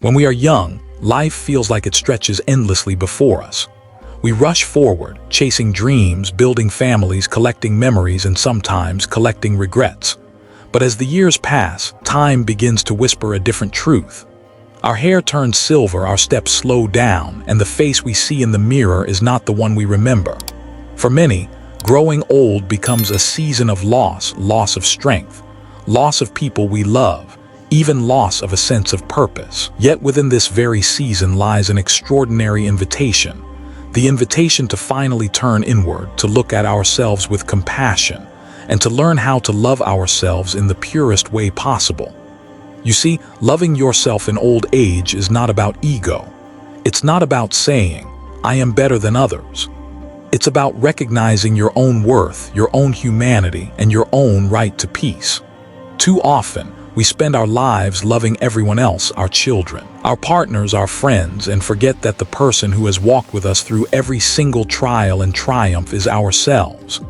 When we are young, life feels like it stretches endlessly before us. We rush forward, chasing dreams, building families, collecting memories, and sometimes collecting regrets. But as the years pass, time begins to whisper a different truth. Our hair turns silver, our steps slow down, and the face we see in the mirror is not the one we remember. For many, growing old becomes a season of loss of strength, loss of people we love, even loss of a sense of purpose. Yet within this very season lies an extraordinary invitation. The invitation to finally turn inward, to look at ourselves with compassion, and to learn how to love ourselves in the purest way possible. You see, loving yourself in old age is not about ego. It's not about saying, "I am better than others." It's about recognizing your own worth, your own humanity, and your own right to peace. Too often, we spend our lives loving everyone else, our children, our partners, our friends, and forget that the person who has walked with us through every single trial and triumph is ourselves.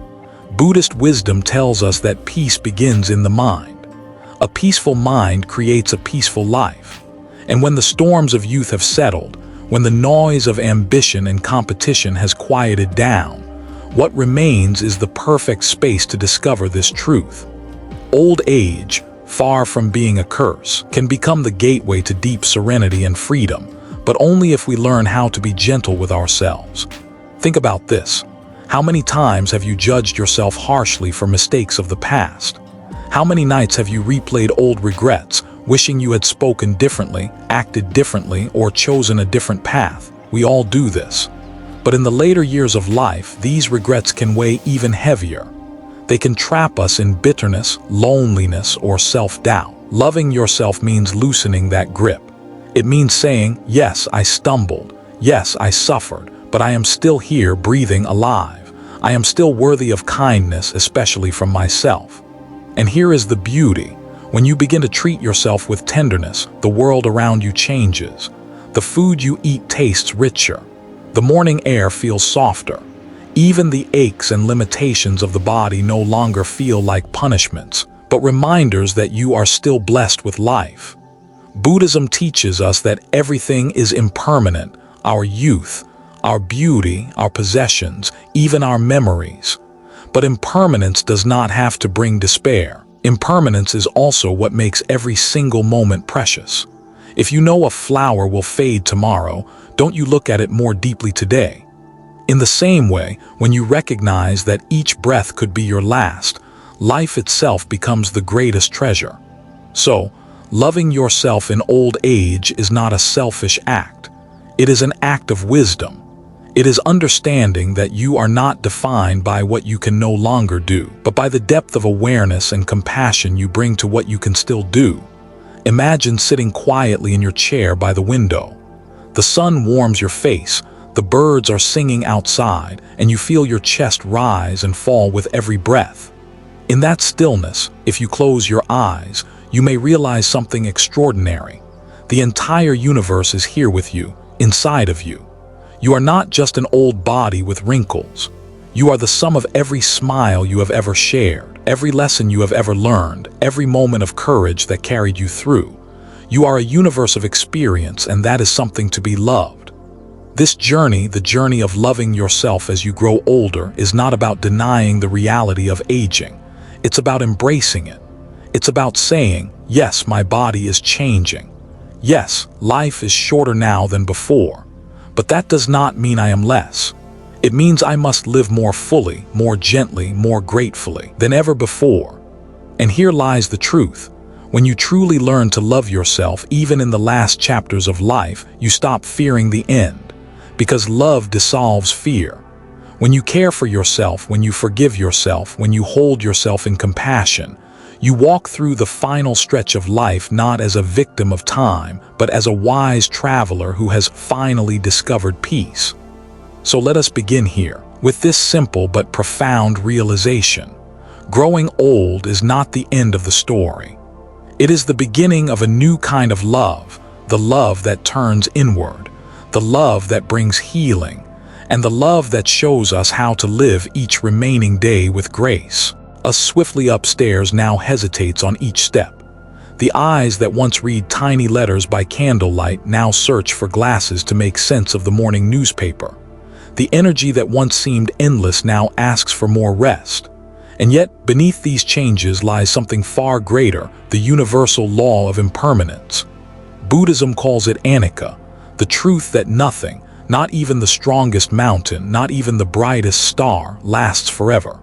Buddhist wisdom tells us that peace begins in the mind. A peaceful mind creates a peaceful life. And when the storms of youth have settled, when the noise of ambition and competition has quieted down, what remains is the perfect space to discover this truth. Old age, far from being a curse, can become the gateway to deep serenity and freedom, but only if we learn how to be gentle with ourselves. Think about this. How many times have you judged yourself harshly for mistakes of the past? How many nights have you replayed old regrets, wishing you had spoken differently, acted differently, or chosen a different path? We all do this. But in the later years of life, these regrets can weigh even heavier. They can trap us in bitterness, loneliness, or self-doubt. Loving yourself means loosening that grip. It means saying, yes, I stumbled. Yes, I suffered, but I am still here breathing alive. I am still worthy of kindness, especially from myself. And here is the beauty. When you begin to treat yourself with tenderness, the world around you changes. The food you eat tastes richer. The morning air feels softer. Even the aches and limitations of the body no longer feel like punishments, but reminders that you are still blessed with life. Buddhism teaches us that everything is impermanent: our youth, our beauty, our possessions, even our memories. But impermanence does not have to bring despair. Impermanence is also what makes every single moment precious. If you know a flower will fade tomorrow, don't you look at it more deeply today? In the same way, when you recognize that each breath could be your last, life itself becomes the greatest treasure. So, loving yourself in old age is not a selfish act. It is an act of wisdom. It is understanding that you are not defined by what you can no longer do, but by the depth of awareness and compassion you bring to what you can still do. Imagine sitting quietly in your chair by the window. The sun warms your face. The birds are singing outside, and you feel your chest rise and fall with every breath. In that stillness, if you close your eyes, you may realize something extraordinary. The entire universe is here with you, inside of you. You are not just an old body with wrinkles. You are the sum of every smile you have ever shared, every lesson you have ever learned, every moment of courage that carried you through. You are a universe of experience, and that is something to be loved. This journey, the journey of loving yourself as you grow older, is not about denying the reality of aging. It's about embracing it. It's about saying, yes, my body is changing. Yes, life is shorter now than before. But that does not mean I am less. It means I must live more fully, more gently, more gratefully than ever before. And here lies the truth. When you truly learn to love yourself, even in the last chapters of life, you stop fearing the end. Because love dissolves fear. When you care for yourself, when you forgive yourself, when you hold yourself in compassion, you walk through the final stretch of life not as a victim of time, but as a wise traveler who has finally discovered peace. So let us begin here, with this simple but profound realization. Growing old is not the end of the story. It is the beginning of a new kind of love, the love that turns inward, the love that brings healing, and the love that shows us how to live each remaining day with grace. Us swiftly upstairs now hesitates on each step. The eyes that once read tiny letters by candlelight now search for glasses to make sense of the morning newspaper. The energy that once seemed endless now asks for more rest. And yet, beneath these changes lies something far greater, the universal law of impermanence. Buddhism calls it anicca, the truth that nothing, not even the strongest mountain, not even the brightest star, lasts forever.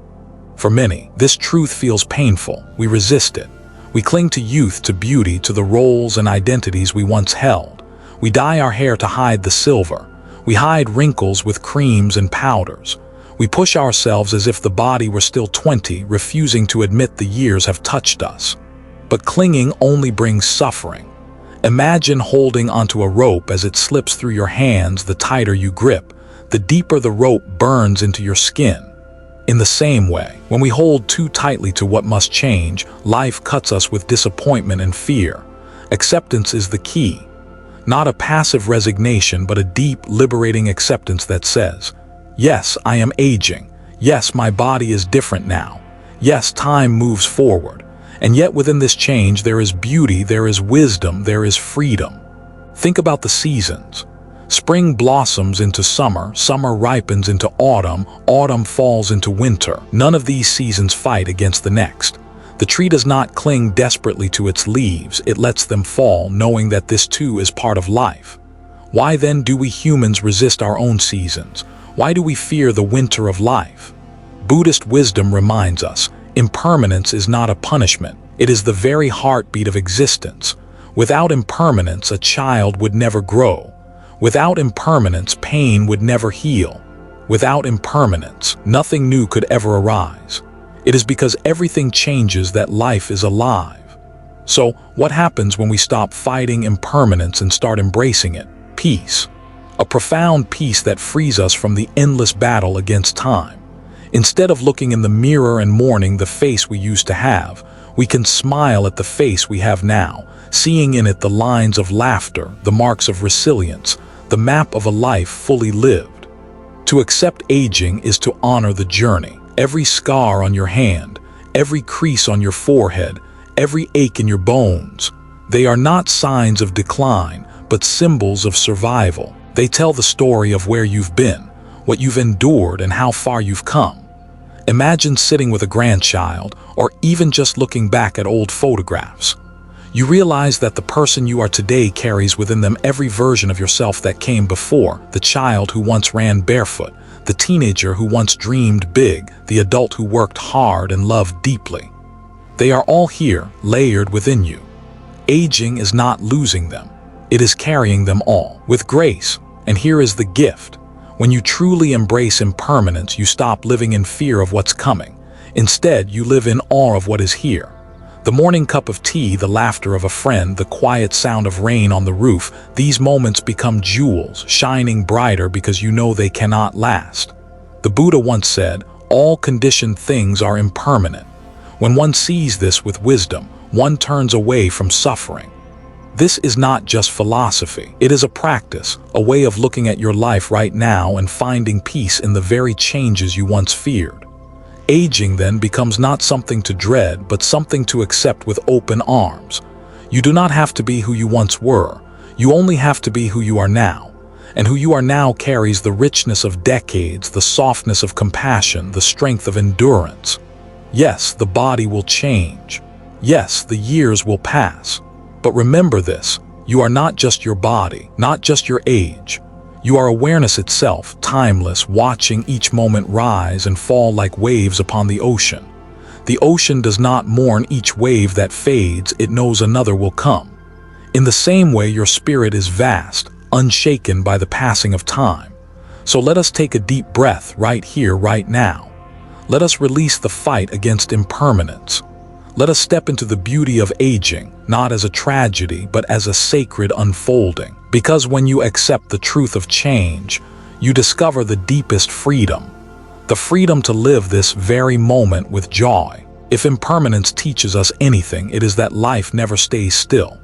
For many, this truth feels painful. We resist it. We cling to youth, to beauty, to the roles and identities we once held. We dye our hair to hide the silver. We hide wrinkles with creams and powders. We push ourselves as if the body were still 20, refusing to admit the years have touched us. But clinging only brings suffering. Imagine holding onto a rope as it slips through your hands. The tighter you grip, the deeper the rope burns into your skin. In the same way, when we hold too tightly to what must change, life cuts us with disappointment and fear. Acceptance is the key. Not a passive resignation, but a deep, liberating acceptance that says, yes, I am aging. Yes, my body is different now. Yes, time moves forward. And yet within this change there is beauty, there is wisdom, there is freedom. Think about the seasons. Spring blossoms into summer, summer ripens into autumn, autumn falls into winter. None of these seasons fight against the next. The tree does not cling desperately to its leaves, it lets them fall, knowing that this too is part of life. Why then do we humans resist our own seasons? Why do we fear the winter of life? Buddhist wisdom reminds us, impermanence is not a punishment, it is the very heartbeat of existence. Without impermanence, a child would never grow. Without impermanence, pain would never heal. Without impermanence, nothing new could ever arise. It is because everything changes that life is alive. So, what happens when we stop fighting impermanence and start embracing it? Peace. A profound peace that frees us from the endless battle against time. Instead of looking in the mirror and mourning the face we used to have, we can smile at the face we have now, seeing in it the lines of laughter, the marks of resilience, the map of a life fully lived. To accept aging is to honor the journey. Every scar on your hand, every crease on your forehead, every ache in your bones, they are not signs of decline, but symbols of survival. They tell the story of where you've been, what you've endured, and how far you've come. Imagine sitting with a grandchild, or even just looking back at old photographs. You realize that the person you are today carries within them every version of yourself that came before, the child who once ran barefoot, the teenager who once dreamed big, the adult who worked hard and loved deeply. They are all here, layered within you. Aging is not losing them. It is carrying them all, with grace. And here is the gift. When you truly embrace impermanence, you stop living in fear of what's coming. Instead, you live in awe of what is here. The morning cup of tea, the laughter of a friend, the quiet sound of rain on the roof, these moments become jewels, shining brighter because you know they cannot last. The Buddha once said, all conditioned things are impermanent. When one sees this with wisdom, one turns away from suffering. This is not just philosophy. It is a practice, a way of looking at your life right now and finding peace in the very changes you once feared. Aging then becomes not something to dread, but something to accept with open arms. You do not have to be who you once were. You only have to be who you are now. And who you are now carries the richness of decades, the softness of compassion, the strength of endurance. Yes, the body will change. Yes, the years will pass. But remember this, you are not just your body, not just your age. You are awareness itself, timeless, watching each moment rise and fall like waves upon the ocean. The ocean does not mourn each wave that fades, it knows another will come. In the same way, your spirit is vast, unshaken by the passing of time. So let us take a deep breath right here, right now. Let us release the fight against impermanence. Let us step into the beauty of aging, not as a tragedy, but as a sacred unfolding. Because when you accept the truth of change, you discover the deepest freedom. The freedom to live this very moment with joy. If impermanence teaches us anything, it is that life never stays still.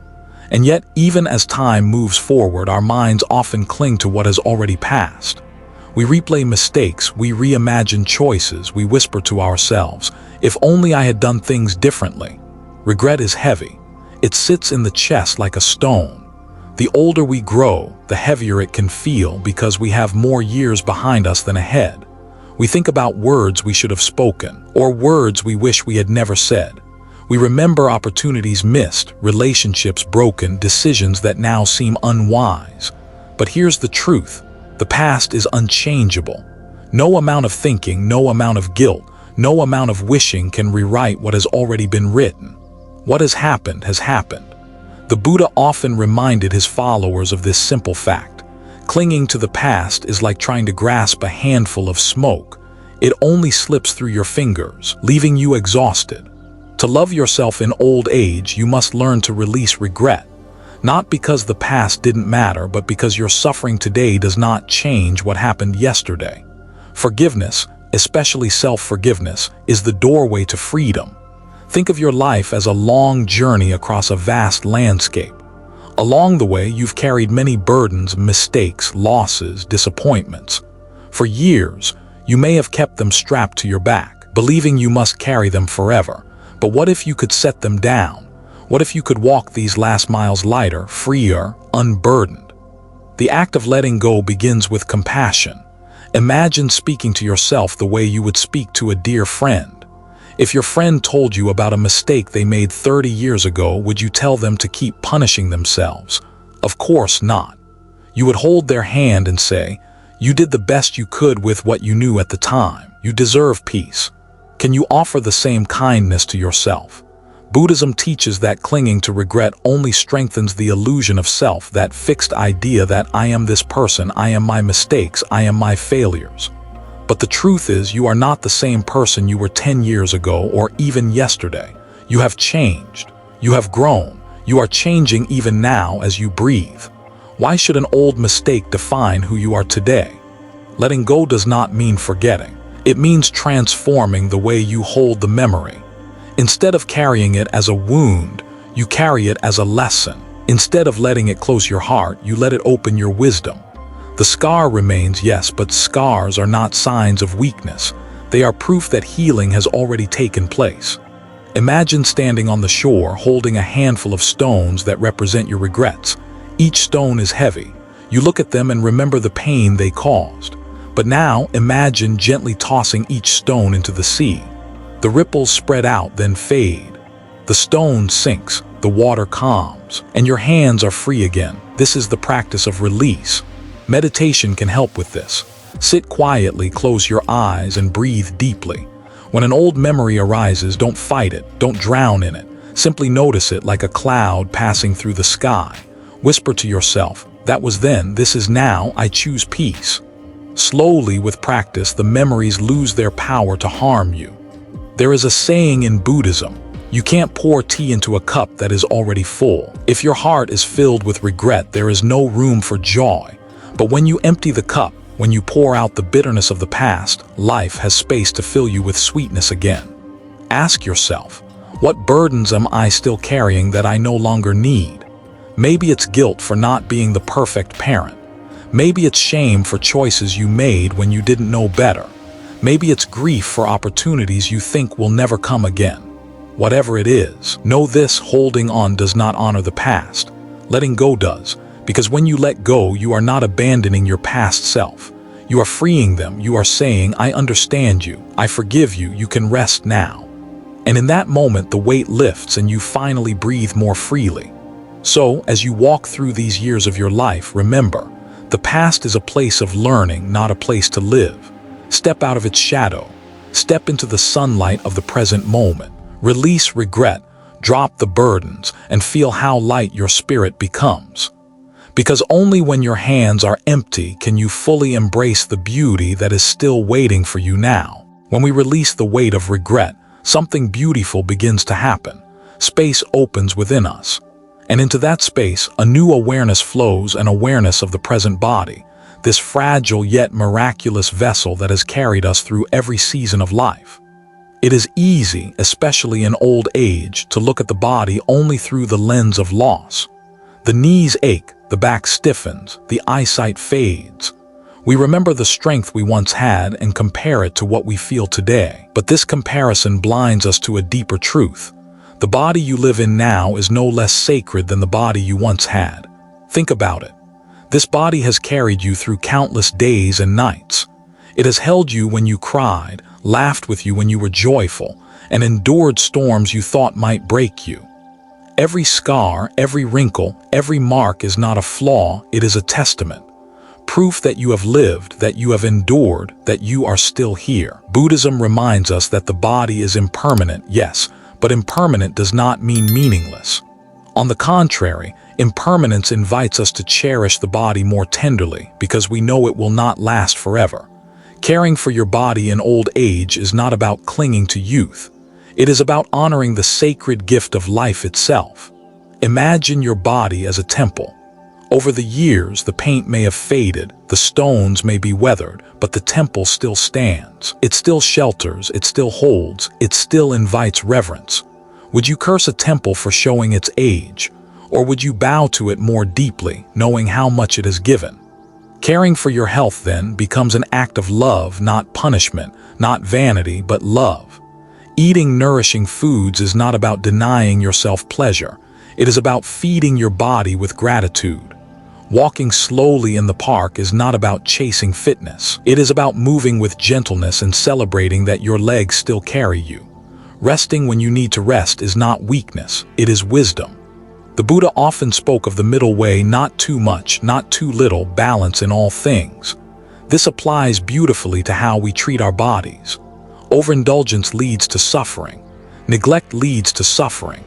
And yet, even as time moves forward, our minds often cling to what has already passed. We replay mistakes, we reimagine choices, we whisper to ourselves, if only I had done things differently. Regret is heavy. It sits in the chest like a stone. The older we grow, the heavier it can feel because we have more years behind us than ahead. We think about words we should have spoken, or words we wish we had never said. We remember opportunities missed, relationships broken, decisions that now seem unwise. But here's the truth: the past is unchangeable. No amount of thinking, no amount of guilt, no amount of wishing can rewrite what has already been written. What has happened has happened. The Buddha often reminded his followers of this simple fact. Clinging to the past is like trying to grasp a handful of smoke. It only slips through your fingers, leaving you exhausted. To love yourself in old age, you must learn to release regret. Not because the past didn't matter, but because your suffering today does not change what happened yesterday. Forgiveness, especially self-forgiveness, is the doorway to freedom. Think of your life as a long journey across a vast landscape. Along the way, you've carried many burdens, mistakes, losses, disappointments. For years, you may have kept them strapped to your back, believing you must carry them forever. But what if you could set them down? What if you could walk these last miles lighter, freer, unburdened? The act of letting go begins with compassion. Imagine speaking to yourself the way you would speak to a dear friend. If your friend told you about a mistake they made 30 years ago, would you tell them to keep punishing themselves? Of course not. You would hold their hand and say, "You did the best you could with what you knew at the time. You deserve peace." Can you offer the same kindness to yourself? Buddhism teaches that clinging to regret only strengthens the illusion of self, that fixed idea that I am this person, I am my mistakes, I am my failures. But the truth is, you are not the same person you were 10 years ago or even yesterday. You have changed. You have grown. You are changing even now as you breathe. Why should an old mistake define who you are today? Letting go does not mean forgetting. It means transforming the way you hold the memory. Instead of carrying it as a wound, you carry it as a lesson. Instead of letting it close your heart, you let it open your wisdom. The scar remains, yes, but scars are not signs of weakness. They are proof that healing has already taken place. Imagine standing on the shore holding a handful of stones that represent your regrets. Each stone is heavy. You look at them and remember the pain they caused. But now imagine gently tossing each stone into the sea. The ripples spread out, then fade. The stone sinks, the water calms, and your hands are free again. This is the practice of release. Meditation can help with this. Sit quietly, close your eyes, and breathe deeply. When an old memory arises, don't fight it, don't drown in it. Simply notice it like a cloud passing through the sky. Whisper to yourself, "That was then, this is now, I choose peace." Slowly, with practice, the memories lose their power to harm you. There is a saying in Buddhism: you can't pour tea into a cup that is already full. If your heart is filled with regret, there is no room for joy. But when you empty the cup, when you pour out the bitterness of the past, life has space to fill you with sweetness again. Ask yourself, what burdens am I still carrying that I no longer need? Maybe it's guilt for not being the perfect parent. Maybe it's shame for choices you made when you didn't know better. Maybe it's grief for opportunities you think will never come again. Whatever it is, know this: holding on does not honor the past. Letting go does. Because when you let go, you are not abandoning your past self. You are freeing them. You are saying, "I understand you. I forgive you. You can rest now." And in that moment, the weight lifts and you finally breathe more freely. So, as you walk through these years of your life, remember, the past is a place of learning, not a place to live. Step out of its shadow. Step into the sunlight of the present moment. Release regret, drop the burdens, and feel how light your spirit becomes. Because only when your hands are empty can you fully embrace the beauty that is still waiting for you now. When we release the weight of regret, something beautiful begins to happen. Space opens within us. And into that space, a new awareness flows, an awareness of the present body, this fragile yet miraculous vessel that has carried us through every season of life. It is easy, especially in old age, to look at the body only through the lens of loss. The knees ache, the back stiffens, the eyesight fades. We remember the strength we once had and compare it to what we feel today. But this comparison blinds us to a deeper truth. The body you live in now is no less sacred than the body you once had. Think about it. This body has carried you through countless days and nights. It has held you when you cried, laughed with you when you were joyful, and endured storms you thought might break you. Every scar, every wrinkle, every mark is not a flaw, it is a testament. Proof that you have lived, that you have endured, that you are still here. Buddhism reminds us that the body is impermanent, yes, but impermanent does not mean meaningless. On the contrary, impermanence invites us to cherish the body more tenderly because we know it will not last forever. Caring for your body in old age is not about clinging to youth. It is about honoring the sacred gift of life itself. Imagine your body as a temple. Over the years, the paint may have faded, the stones may be weathered, but the temple still stands. It still shelters, it still holds, it still invites reverence. Would you curse a temple for showing its age? Or would you bow to it more deeply, knowing how much it has given? Caring for your health, then, becomes an act of love, not punishment, not vanity, but love. Eating nourishing foods is not about denying yourself pleasure. It is about feeding your body with gratitude. Walking slowly in the park is not about chasing fitness. It is about moving with gentleness and celebrating that your legs still carry you. Resting when you need to rest is not weakness, it is wisdom. The Buddha often spoke of the middle way, not too much, not too little, balance in all things. This applies beautifully to how we treat our bodies. Overindulgence leads to suffering. Neglect leads to suffering.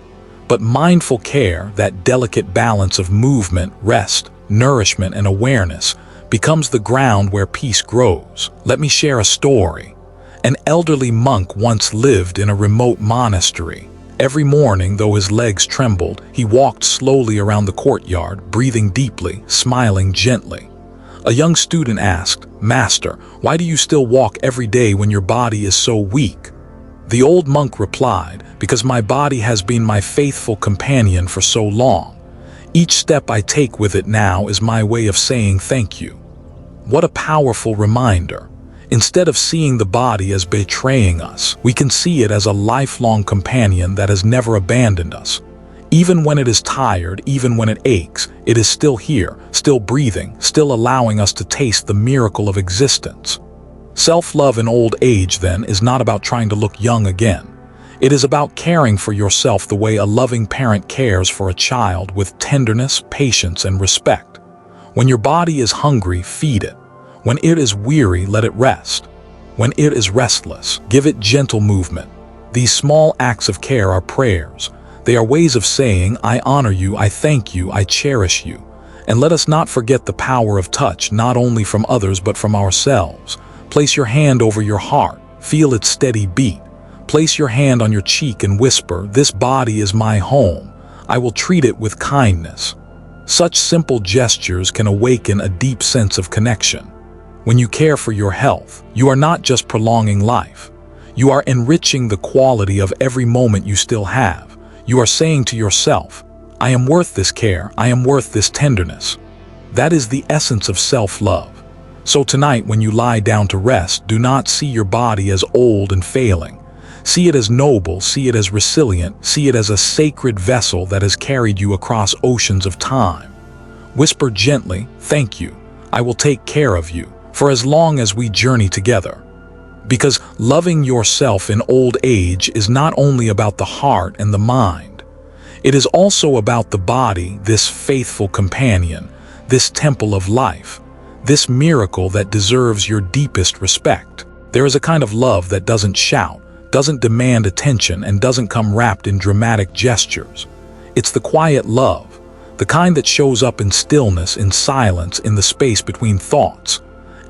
But mindful care, that delicate balance of movement, rest, nourishment, and awareness, becomes the ground where peace grows. Let me share a story. An elderly monk once lived in a remote monastery. Every morning, though his legs trembled, he walked slowly around the courtyard, breathing deeply, smiling gently. A young student asked, "Master, why do you still walk every day when your body is so weak?" The old monk replied, "Because my body has been my faithful companion for so long. Each step I take with it now is my way of saying thank you." What a powerful reminder. Instead of seeing the body as betraying us, we can see it as a lifelong companion that has never abandoned us. Even when it is tired, even when it aches, it is still here, still breathing, still allowing us to taste the miracle of existence. Self-love in old age, then, is not about trying to look young again. It is about caring for yourself the way a loving parent cares for a child, with tenderness, patience, and respect. When your body is hungry, feed it. When it is weary, let it rest. When it is restless, give it gentle movement. These small acts of care are prayers. They are ways of saying, "I honor you, I thank you, I cherish you." And let us not forget the power of touch, not only from others but from ourselves. Place your hand over your heart, feel its steady beat. Place your hand on your cheek and whisper, "This body is my home. I will treat it with kindness." Such simple gestures can awaken a deep sense of connection. When you care for your health, you are not just prolonging life. You are enriching the quality of every moment you still have. You are saying to yourself, "I am worth this care, I am worth this tenderness." That is the essence of self-love. So tonight, when you lie down to rest, do not see your body as old and failing. See it as noble, see it as resilient, see it as a sacred vessel that has carried you across oceans of time. Whisper gently, "Thank you, I will take care of you, for as long as we journey together." Because loving yourself in old age is not only about the heart and the mind. It is also about the body, this faithful companion, this temple of life, this miracle that deserves your deepest respect. There is a kind of love that doesn't shout, doesn't demand attention, and doesn't come wrapped in dramatic gestures. It's the quiet love, the kind that shows up in stillness, in silence, in the space between thoughts.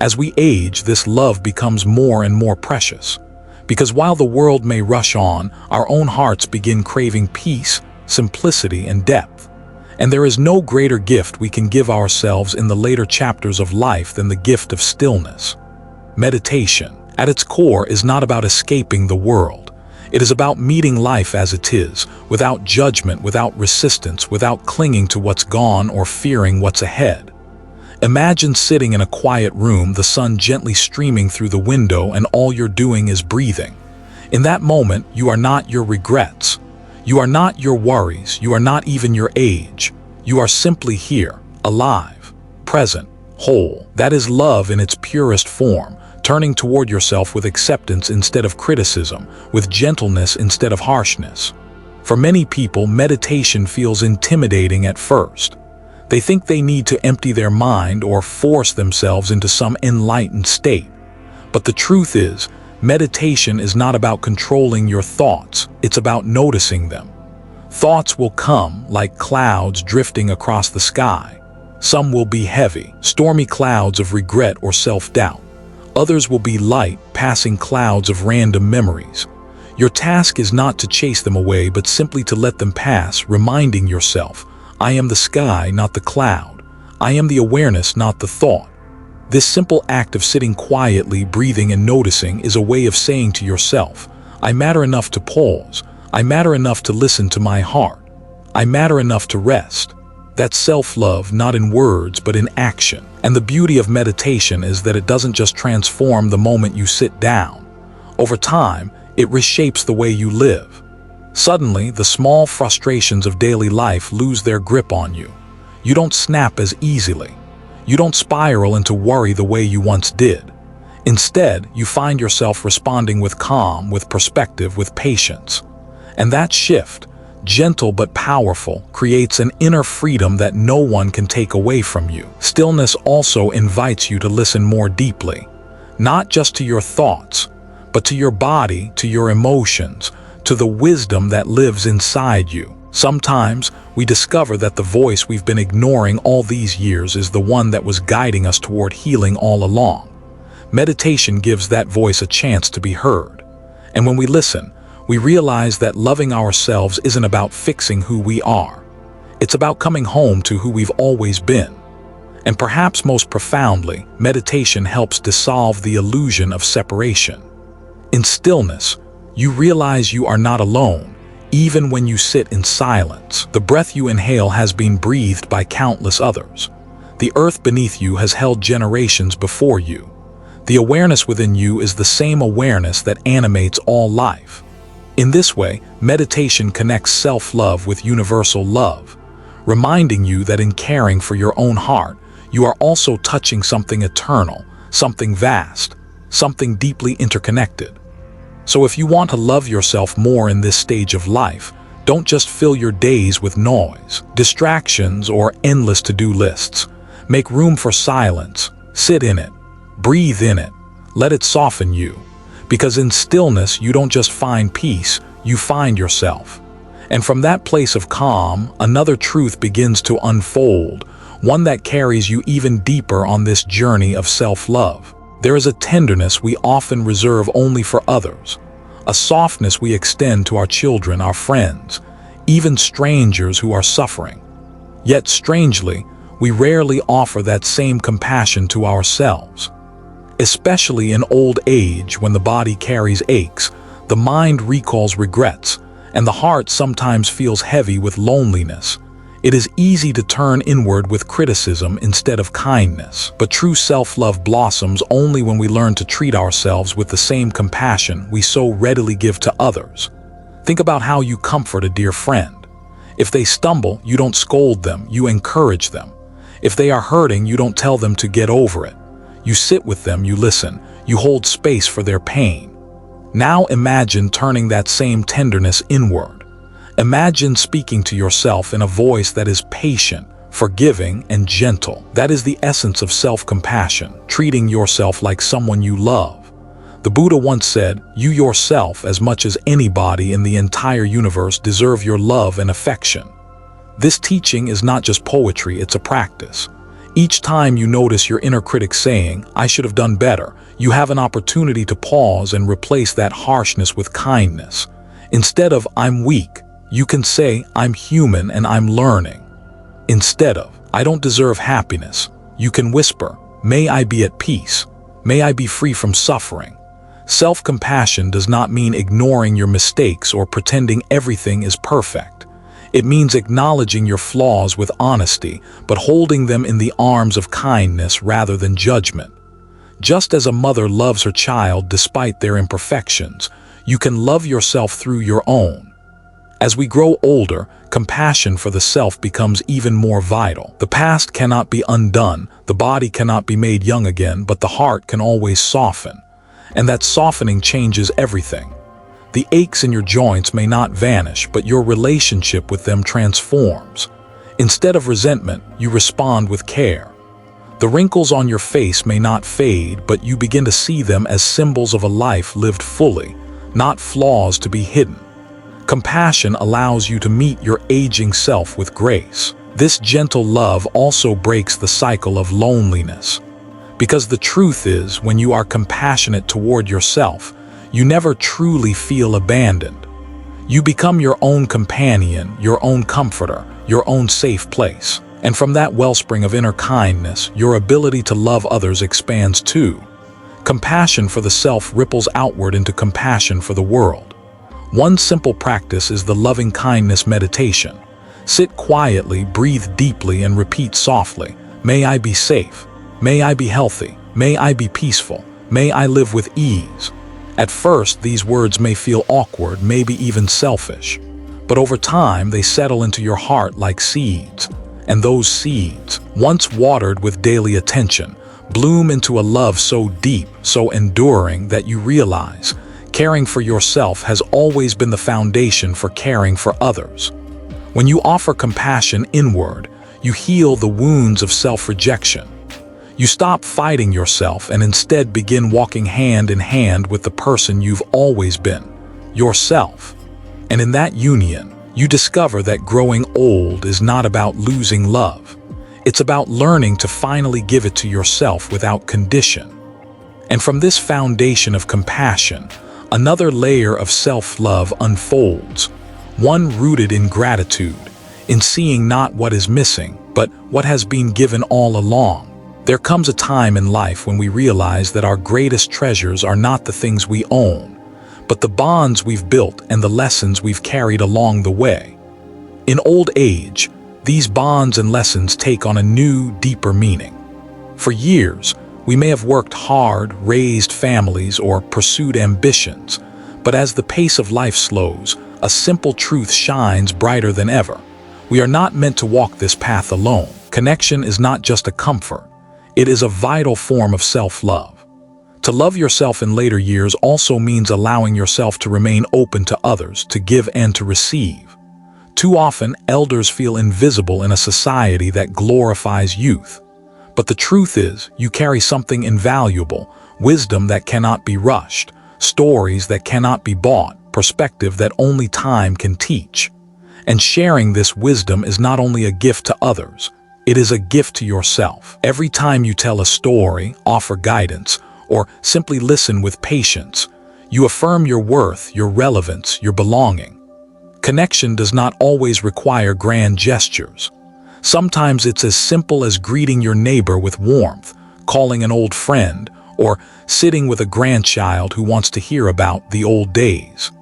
As we age, this love becomes more and more precious. Because while the world may rush on, our own hearts begin craving peace, simplicity, and depth. And there is no greater gift we can give ourselves in the later chapters of life than the gift of stillness. Meditation, at its core, is not about escaping the world. It is about meeting life as it is, without judgment, without resistance, without clinging to what's gone or fearing what's ahead. Imagine sitting in a quiet room, the sun gently streaming through the window, and all you're doing is breathing. In that moment, you are not your regrets. You are not your worries, you are not even your age. You are simply here, alive, present, whole. That is love in its purest form, turning toward yourself with acceptance instead of criticism, with gentleness instead of harshness. For many people, meditation feels intimidating at first. They think they need to empty their mind or force themselves into some enlightened state. But the truth is, meditation is not about controlling your thoughts, it's about noticing them. Thoughts will come like clouds drifting across the sky. Some will be heavy, stormy clouds of regret or self-doubt. Others will be light, passing clouds of random memories. Your task is not to chase them away, but simply to let them pass, reminding yourself, I am the sky, not the cloud. I am the awareness, not the thought. This simple act of sitting quietly, breathing and noticing is a way of saying to yourself, I matter enough to pause. I matter enough to listen to my heart. I matter enough to rest. That's self-love, not in words, but in action. And the beauty of meditation is that it doesn't just transform the moment you sit down. Over time, it reshapes the way you live. Suddenly, the small frustrations of daily life lose their grip on you. You don't snap as easily. You don't spiral into worry the way you once did. Instead, you find yourself responding with calm, with perspective, with patience. And that shift, gentle but powerful, creates an inner freedom that no one can take away from you. Stillness also invites you to listen more deeply, not just to your thoughts, but to your body, to your emotions, to the wisdom that lives inside you. Sometimes we discover that the voice we've been ignoring all these years is the one that was guiding us toward healing all along. Meditation gives that voice a chance to be heard. And when we listen, we realize that loving ourselves isn't about fixing who we are. It's about coming home to who we've always been. And perhaps most profoundly, meditation helps dissolve the illusion of separation. In stillness, you realize you are not alone. Even when you sit in silence, the breath you inhale has been breathed by countless others. The earth beneath you has held generations before you. The awareness within you is the same awareness that animates all life. In this way, meditation connects self-love with universal love, reminding you that in caring for your own heart, you are also touching something eternal, something vast, something deeply interconnected. So if you want to love yourself more in this stage of life, don't just fill your days with noise, distractions, or endless to-do lists. Make room for silence, sit in it, breathe in it, let it soften you. Because in stillness, you don't just find peace, you find yourself. And from that place of calm, another truth begins to unfold, one that carries you even deeper on this journey of self-love. There is a tenderness we often reserve only for others, a softness we extend to our children, our friends, even strangers who are suffering. Yet strangely, we rarely offer that same compassion to ourselves. Especially in old age, when the body carries aches, the mind recalls regrets, and the heart sometimes feels heavy with loneliness. It is easy to turn inward with criticism instead of kindness. But true self-love blossoms only when we learn to treat ourselves with the same compassion we so readily give to others. Think about how you comfort a dear friend. If they stumble, you don't scold them, you encourage them. If they are hurting, you don't tell them to get over it. You sit with them, you listen, you hold space for their pain. Now imagine turning that same tenderness inward. Imagine speaking to yourself in a voice that is patient, forgiving, and gentle. That is the essence of self-compassion, treating yourself like someone you love. The Buddha once said, "You yourself, as much as anybody in the entire universe, deserve your love and affection." This teaching is not just poetry, it's a practice. Each time you notice your inner critic saying, "I should have done better," you have an opportunity to pause and replace that harshness with kindness. Instead of, "I'm weak," you can say, "I'm human and I'm learning." Instead of, "I don't deserve happiness," you can whisper, "May I be at peace. May I be free from suffering." Self-compassion does not mean ignoring your mistakes or pretending everything is perfect. It means acknowledging your flaws with honesty, but holding them in the arms of kindness rather than judgment. Just as a mother loves her child despite their imperfections, you can love yourself through your own. As we grow older, compassion for the self becomes even more vital. The past cannot be undone, the body cannot be made young again, but the heart can always soften. And that softening changes everything. The aches in your joints may not vanish, but your relationship with them transforms. Instead of resentment, you respond with care. The wrinkles on your face may not fade, but you begin to see them as symbols of a life lived fully, not flaws to be hidden. Compassion allows you to meet your aging self with grace. This gentle love also breaks the cycle of loneliness. Because the truth is, when you are compassionate toward yourself, you never truly feel abandoned. You become your own companion, your own comforter, your own safe place. And from that wellspring of inner kindness, your ability to love others expands too. Compassion for the self ripples outward into compassion for the world. One simple practice is the loving kindness meditation. Sit quietly, breathe deeply, and repeat softly, "May I be safe. May I be healthy. May I be peaceful. May I live with ease." At first, these words may feel awkward, maybe even selfish. But over time, they settle into your heart like seeds. And those seeds, once watered with daily attention, bloom into a love so deep, so enduring that you realize caring for yourself has always been the foundation for caring for others. When you offer compassion inward, you heal the wounds of self-rejection. You stop fighting yourself and instead begin walking hand in hand with the person you've always been, yourself. And in that union, you discover that growing old is not about losing love. It's about learning to finally give it to yourself without condition. And from this foundation of compassion, another layer of self-love unfolds, one rooted in gratitude, in seeing not what is missing, but what has been given all along. There comes a time in life when we realize that our greatest treasures are not the things we own, but the bonds we've built and the lessons we've carried along the way. In old age, these bonds and lessons take on a new, deeper meaning. For years, we may have worked hard, raised families, or pursued ambitions, but as the pace of life slows, a simple truth shines brighter than ever. We are not meant to walk this path alone. Connection is not just a comfort. It is a vital form of self-love. To love yourself in later years also means allowing yourself to remain open to others, to give and to receive. Too often, elders feel invisible in a society that glorifies youth. But the truth is, you carry something invaluable, wisdom that cannot be rushed, stories that cannot be bought, perspective that only time can teach. And sharing this wisdom is not only a gift to others, it is a gift to yourself. Every time you tell a story, offer guidance, or simply listen with patience, you affirm your worth, your relevance, your belonging. Connection does not always require grand gestures. Sometimes it's as simple as greeting your neighbor with warmth, calling an old friend, or sitting with a grandchild who wants to hear about the old days.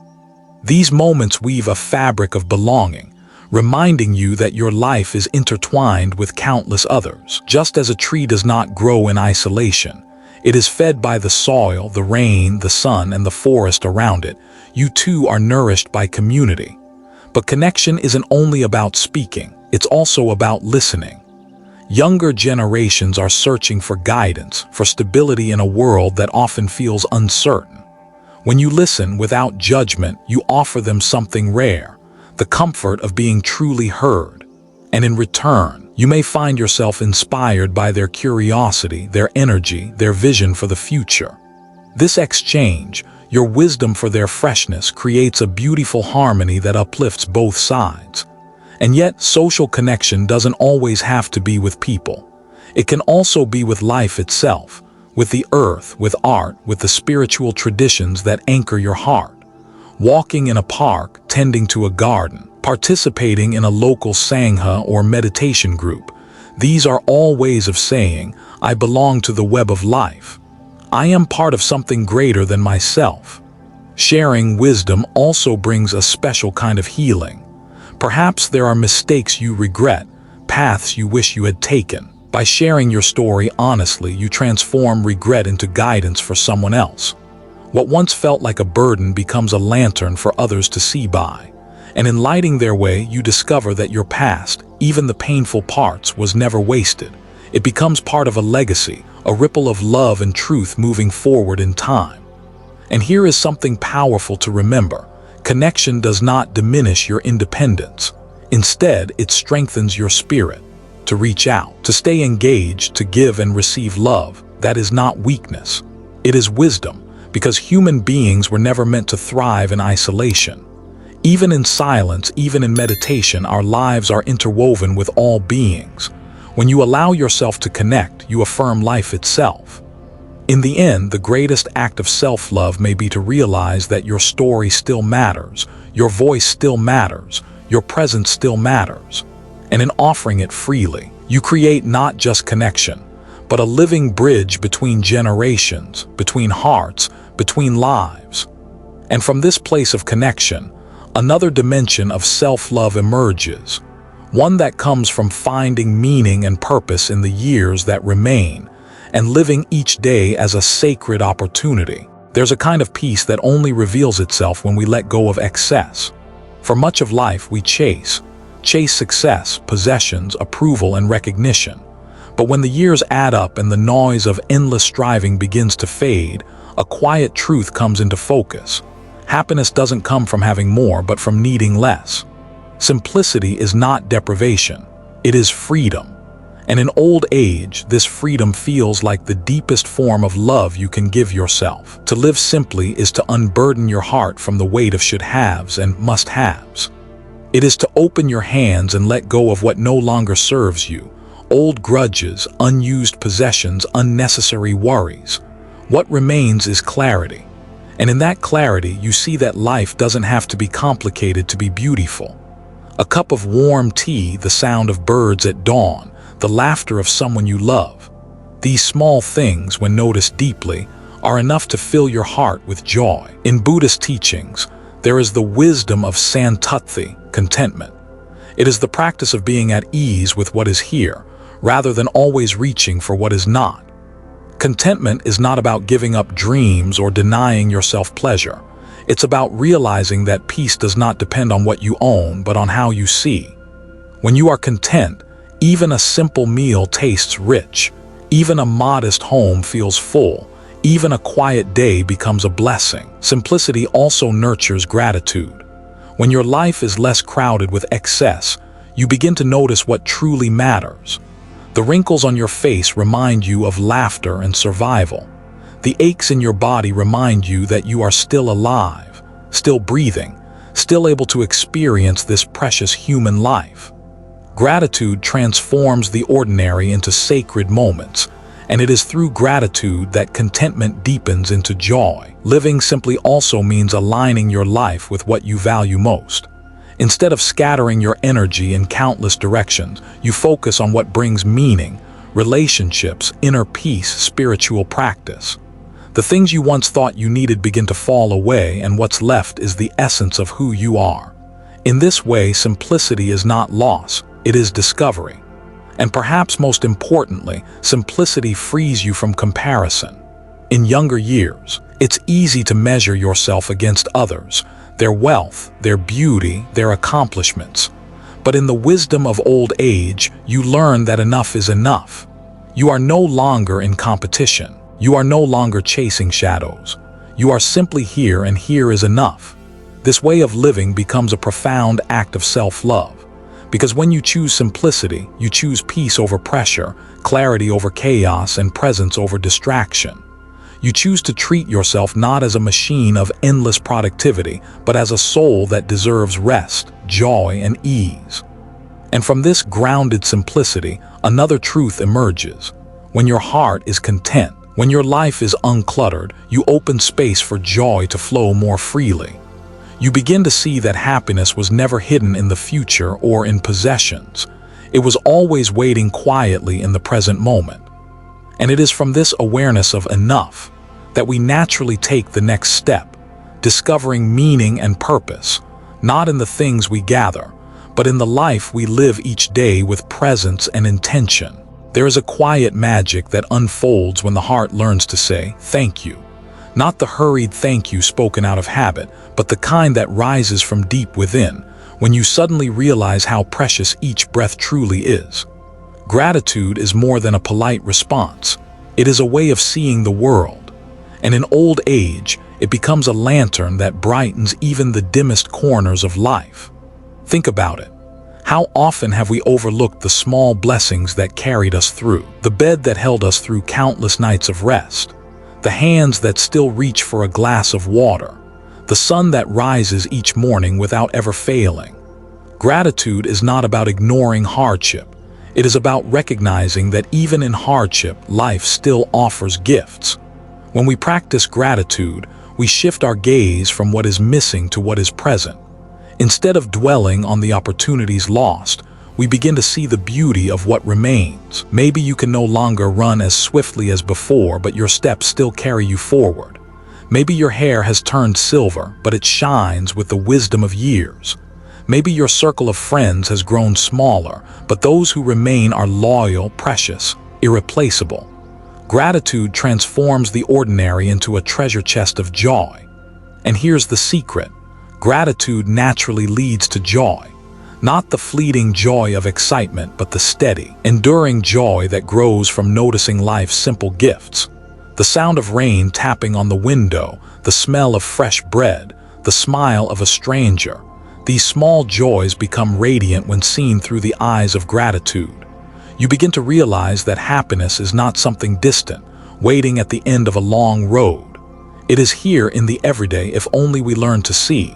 These moments weave a fabric of belonging, reminding you that your life is intertwined with countless others. Just as a tree does not grow in isolation, it is fed by the soil, the rain, the sun, and the forest around it. You too are nourished by community. But connection isn't only about speaking, it's also about listening. Younger generations are searching for guidance, for stability in a world that often feels uncertain. When you listen without judgment, you offer them something rare, the comfort of being truly heard. And in return, you may find yourself inspired by their curiosity, their energy, their vision for the future. This exchange, your wisdom for their freshness, creates a beautiful harmony that uplifts both sides. And yet, social connection doesn't always have to be with people. It can also be with life itself, with the earth, with art, with the spiritual traditions that anchor your heart. Walking in a park, tending to a garden, participating in a local sangha or meditation group. These are all ways of saying, I belong to the web of life. I am part of something greater than myself. Sharing wisdom also brings a special kind of healing. Perhaps there are mistakes you regret, paths you wish you had taken. By sharing your story honestly, you transform regret into guidance for someone else. What once felt like a burden becomes a lantern for others to see by. And in lighting their way, you discover that your past, even the painful parts, was never wasted. It becomes part of a legacy, a ripple of love and truth moving forward in time. And here is something powerful to remember. Connection does not diminish your independence. Instead, it strengthens your spirit. To reach out, to stay engaged, to give and receive love, that is not weakness. It is wisdom, because human beings were never meant to thrive in isolation. Even in silence, even in meditation, our lives are interwoven with all beings. When you allow yourself to connect, you affirm life itself. In the end, the greatest act of self-love may be to realize that your story still matters, your voice still matters, your presence still matters. And in offering it freely, you create not just connection, but a living bridge between generations, between hearts, between lives. And from this place of connection, another dimension of self-love emerges, one that comes from finding meaning and purpose in the years that remain, and living each day as a sacred opportunity. There's a kind of peace that only reveals itself when we let go of excess. For much of life we chase success, possessions, approval, and recognition. But when the years add up and the noise of endless striving begins to fade, a quiet truth comes into focus. Happiness doesn't come from having more, but from needing less. Simplicity is not deprivation, it is freedom. And in old age, this freedom feels like the deepest form of love you can give yourself. To live simply is to unburden your heart from the weight of should-haves and must-haves. It is to open your hands and let go of what no longer serves you. Old grudges, unused possessions, unnecessary worries. What remains is clarity. And in that clarity, you see that life doesn't have to be complicated to be beautiful. A cup of warm tea, the sound of birds at dawn, the laughter of someone you love. These small things, when noticed deeply, are enough to fill your heart with joy. In Buddhist teachings, there is the wisdom of santutthi, contentment. It is the practice of being at ease with what is here, rather than always reaching for what is not. Contentment is not about giving up dreams or denying yourself pleasure. It's about realizing that peace does not depend on what you own, but on how you see. When you are content, even a simple meal tastes rich, even a modest home feels full, even a quiet day becomes a blessing. Simplicity also nurtures gratitude. When your life is less crowded with excess, you begin to notice what truly matters. The wrinkles on your face remind you of laughter and survival. The aches in your body remind you that you are still alive, still breathing, still able to experience this precious human life. Gratitude transforms the ordinary into sacred moments, and it is through gratitude that contentment deepens into joy. Living simply also means aligning your life with what you value most. Instead of scattering your energy in countless directions, you focus on what brings meaning, relationships, inner peace, spiritual practice. The things you once thought you needed begin to fall away, and what's left is the essence of who you are. In this way, simplicity is not loss, it is discovery. And perhaps most importantly, simplicity frees you from comparison. In younger years, it's easy to measure yourself against others, their wealth, their beauty, their accomplishments. But in the wisdom of old age, you learn that enough is enough. You are no longer in competition. You are no longer chasing shadows. You are simply here, and here is enough. This way of living becomes a profound act of self-love. Because when you choose simplicity, you choose peace over pressure, clarity over chaos, and presence over distraction. You choose to treat yourself not as a machine of endless productivity, but as a soul that deserves rest, joy, and ease. And from this grounded simplicity, another truth emerges. When your heart is content, when your life is uncluttered, you open space for joy to flow more freely. You begin to see that happiness was never hidden in the future or in possessions. It was always waiting quietly in the present moment. And it is from this awareness of enough that we naturally take the next step, discovering meaning and purpose, not in the things we gather, but in the life we live each day with presence and intention. There is a quiet magic that unfolds when the heart learns to say, "Thank you." Not the hurried thank you spoken out of habit, but the kind that rises from deep within, when you suddenly realize how precious each breath truly is. Gratitude is more than a polite response. It is a way of seeing the world. And in old age, it becomes a lantern that brightens even the dimmest corners of life. Think about it. How often have we overlooked the small blessings that carried us through? The bed that held us through countless nights of rest. The hands that still reach for a glass of water. The sun that rises each morning without ever failing. Gratitude is not about ignoring hardship. It is about recognizing that even in hardship, life still offers gifts. When we practice gratitude, we shift our gaze from what is missing to what is present. Instead of dwelling on the opportunities lost, we begin to see the beauty of what remains. Maybe you can no longer run as swiftly as before, but your steps still carry you forward. Maybe your hair has turned silver, but it shines with the wisdom of years. Maybe your circle of friends has grown smaller, but those who remain are loyal, precious, irreplaceable. Gratitude transforms the ordinary into a treasure chest of joy. And here's the secret. Gratitude naturally leads to joy. Not the fleeting joy of excitement, but the steady, enduring joy that grows from noticing life's simple gifts. The sound of rain tapping on the window, the smell of fresh bread, the smile of a stranger. These small joys become radiant when seen through the eyes of gratitude. You begin to realize that happiness is not something distant, waiting at the end of a long road. It is here in the everyday if only we learn to see.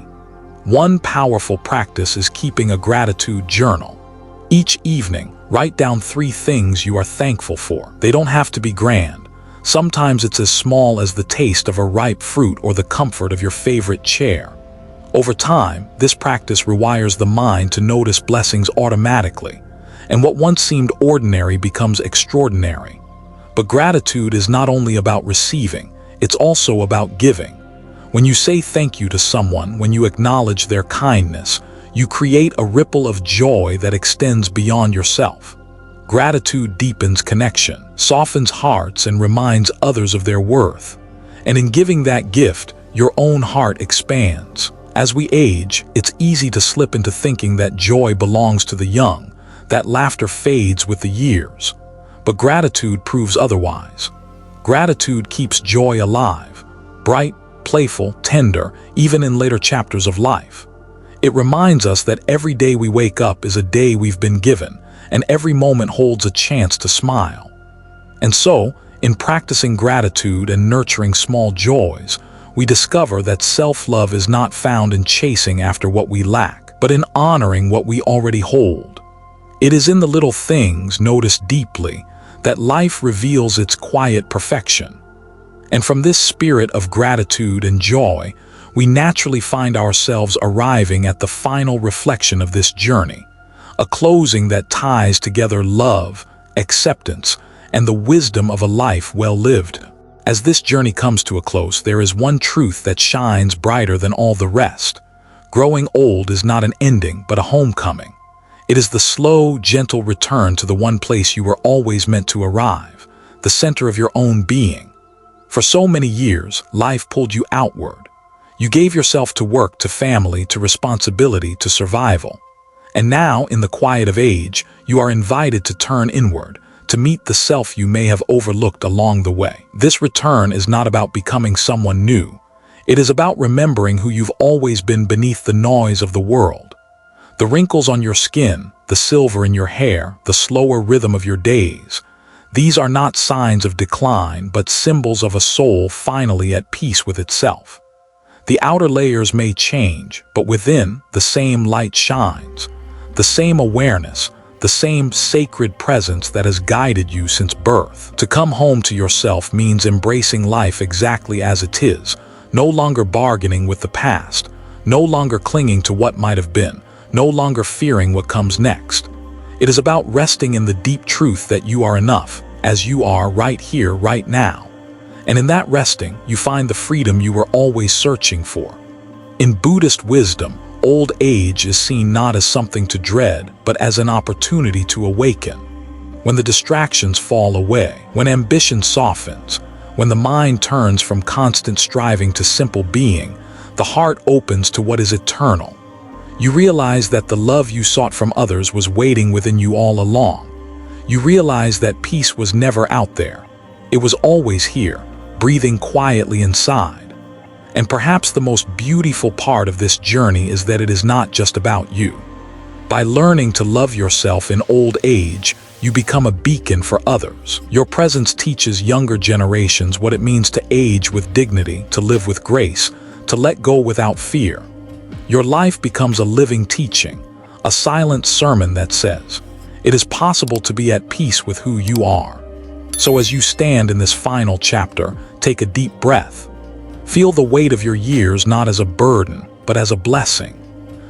One powerful practice is keeping a gratitude journal. Each evening, write down 3 things you are thankful for. They don't have to be grand. Sometimes it's as small as the taste of a ripe fruit or the comfort of your favorite chair. Over time, this practice rewires the mind to notice blessings automatically, and what once seemed ordinary becomes extraordinary. But gratitude is not only about receiving, it's also about giving. When you say thank you to someone, when you acknowledge their kindness, you create a ripple of joy that extends beyond yourself. Gratitude deepens connection, softens hearts, and reminds others of their worth. And in giving that gift, your own heart expands. As we age, it's easy to slip into thinking that joy belongs to the young, that laughter fades with the years. But gratitude proves otherwise. Gratitude keeps joy alive, bright, playful, tender, even in later chapters of life. It reminds us that every day we wake up is a day we've been given, and every moment holds a chance to smile. And so, in practicing gratitude and nurturing small joys, we discover that self-love is not found in chasing after what we lack, but in honoring what we already hold. It is in the little things noticed deeply that life reveals its quiet perfection. And from this spirit of gratitude and joy, we naturally find ourselves arriving at the final reflection of this journey, a closing that ties together love, acceptance, and the wisdom of a life well lived. As this journey comes to a close, there is one truth that shines brighter than all the rest. Growing old is not an ending, but a homecoming. It is the slow, gentle return to the one place you were always meant to arrive, the center of your own being. For so many years, life pulled you outward. You gave yourself to work, to family, to responsibility, to survival. And now, in the quiet of age, you are invited to turn inward, to meet the self you may have overlooked along the way. This return is not about becoming someone new. It is about remembering who you've always been beneath the noise of the world. The wrinkles on your skin, the silver in your hair, the slower rhythm of your days. These are not signs of decline, but symbols of a soul finally at peace with itself. The outer layers may change, but within, the same light shines. The same awareness, the same sacred presence that has guided you since birth. To come home to yourself means embracing life exactly as it is, no longer bargaining with the past, no longer clinging to what might have been, no longer fearing what comes next. It is about resting in the deep truth that you are enough, as you are right here, right now. And in that resting, you find the freedom you were always searching for. In Buddhist wisdom, old age is seen not as something to dread, but as an opportunity to awaken. When the distractions fall away, when ambition softens, when the mind turns from constant striving to simple being, the heart opens to what is eternal. You realize that the love you sought from others was waiting within you all along. You realize that peace was never out there. It was always here, breathing quietly inside. And perhaps the most beautiful part of this journey is that it is not just about you. By learning to love yourself in old age, you become a beacon for others. Your presence teaches younger generations what it means to age with dignity, to live with grace, to let go without fear. Your life becomes a living teaching, a silent sermon that says, it is possible to be at peace with who you are. So as you stand in this final chapter, take a deep breath. Feel the weight of your years not as a burden, but as a blessing.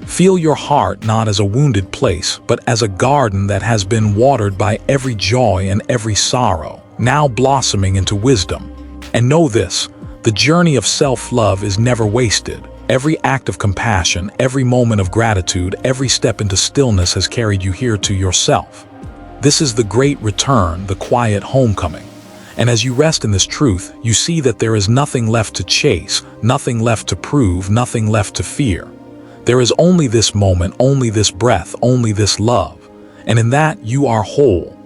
Feel your heart not as a wounded place, but as a garden that has been watered by every joy and every sorrow, now blossoming into wisdom. And know this, the journey of self-love is never wasted. Every act of compassion, every moment of gratitude, every step into stillness has carried you here to yourself. This is the great return, the quiet homecoming. And as you rest in this truth, you see that there is nothing left to chase, nothing left to prove, nothing left to fear. There is only this moment, only this breath, only this love. And in that, you are whole.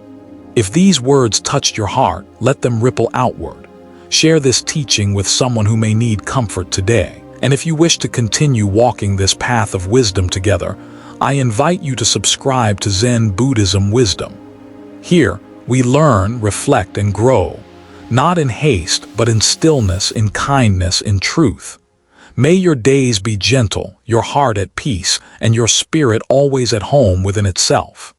If these words touched your heart, let them ripple outward. Share this teaching with someone who may need comfort today. And if you wish to continue walking this path of wisdom together, I invite you to subscribe to Zen Buddhism Wisdom. Here, we learn, reflect, and grow, not in haste, but in stillness, in kindness, in truth. May your days be gentle, your heart at peace, and your spirit always at home within itself.